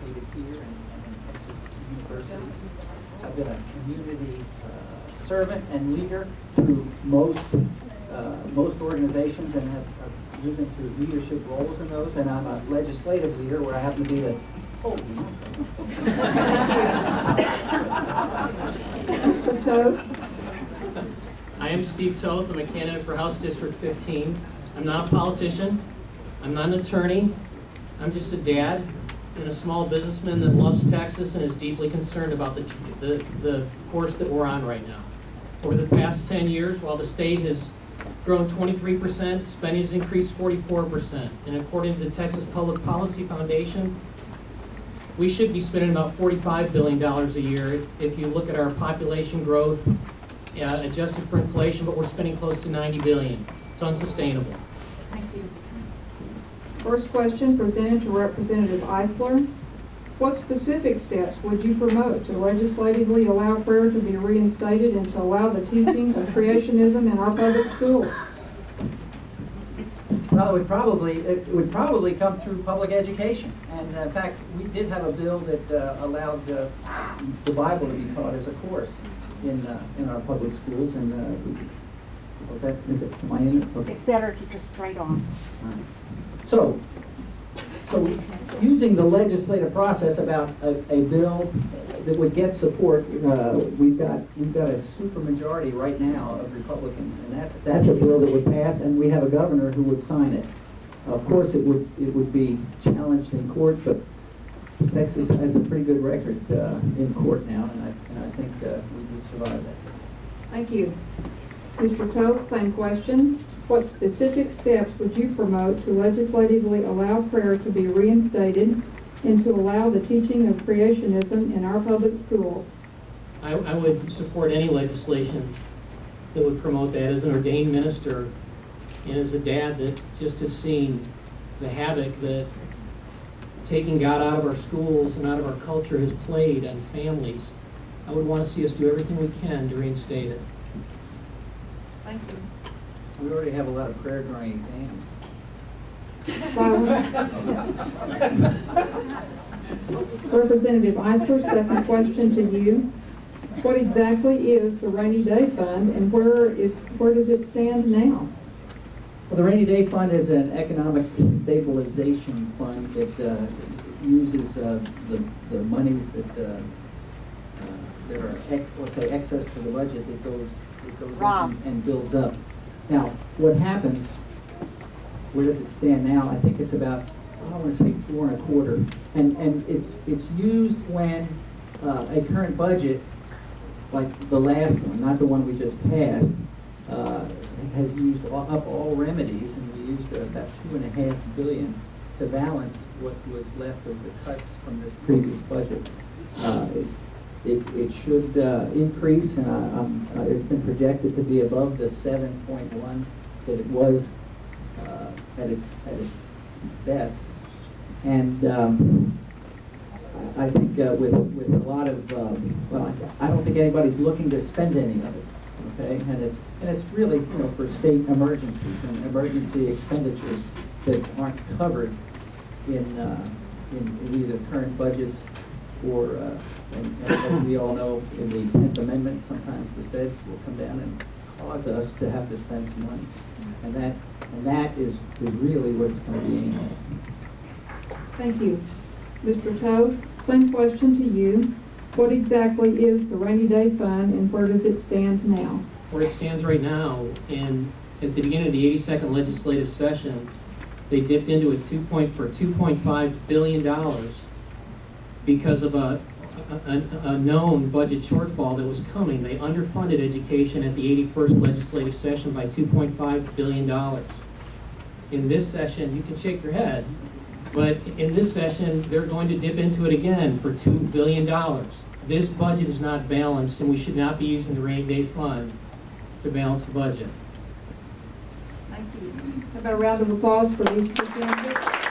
educated here and in Texas universities. I've been a community servant and leader through most organizations and have risen to leadership roles in those. And I'm a legislative leader where I happen to be the Mr. Toth. I am Steve Toth. I'm a candidate for House District 15. I'm not a politician. I'm not an attorney. I'm just a dad and a small businessman that loves Texas and is deeply concerned about the course that we're on right now. Over the past 10 years, while the state has grown 23%, spending has increased 44%. And according to the Texas Public Policy Foundation, we should be spending about $45 billion a year if you look at our population growth adjusted for inflation, but we're spending close to $90 billion. It's unsustainable. Thank you. First question presented to Representative Eisler. What specific steps would you promote to legislatively allow prayer to be reinstated and to allow the teaching of creationism in our public schools? Well, it would probably come through public education. And in fact, we did have a bill that allowed the Bible to be taught as a course in our public schools. And am I in it? Okay. It's better to just straight on. So using the legislative process about a bill that would get support, we've got a super majority right now of Republicans, and that's a bill that would pass, and we have a governor who would sign it. Of course, it would be challenged in court, but Texas has a pretty good record in court now, and I think we would survive that. Thank you. Mr. Toth, same question. What specific steps would you promote to legislatively allow prayer to be reinstated and to allow the teaching of creationism in our public schools? I would support any legislation that would promote that. As an ordained minister and as a dad that just has seen the havoc that taking God out of our schools and out of our culture has played on families, I would want to see us do everything we can to reinstate it. Thank you. We already have a lot of prayer during exams. Representative Eisler, second question to you. What exactly is the rainy day fund and where does it stand now? Well, the rainy day fund is an economic stabilization fund that uses the monies that are let's say excess to the budget that goes in and builds up. Now, what happens? Where does it stand now? I think it's about, I want to say 4 1/4, and it's used when a current budget, like the last one, not the one we just passed, has used up all remedies, and we used about $2.5 billion to balance what was left of the cuts from this previous budget. It should increase, and it's been projected to be above the 7.1 that it was at its best. And I think with a lot of well, I don't think anybody's looking to spend any of it. Okay, and it's really for state emergencies and emergency expenditures that aren't covered in either current budgets or and as we all know, in the 10th Amendment, sometimes the feds will come down and cause us to have to spend some money, and that is really what it's going to be aimed at. Thank you. Mr. Toth, same question to you. What exactly is the rainy day fund and where does it stand now? Where it stands right now, and at the beginning of the 82nd legislative session, they dipped into it for $2.5 billion because of a known budget shortfall that was coming. They underfunded education at the 81st legislative session by $2.5 billion. In this session, you can shake your head, but in this session, they're going to dip into it again for $2 billion. This budget is not balanced, and we should not be using the rainy day fund to balance the budget. Thank you. How about a round of applause for these two candidates?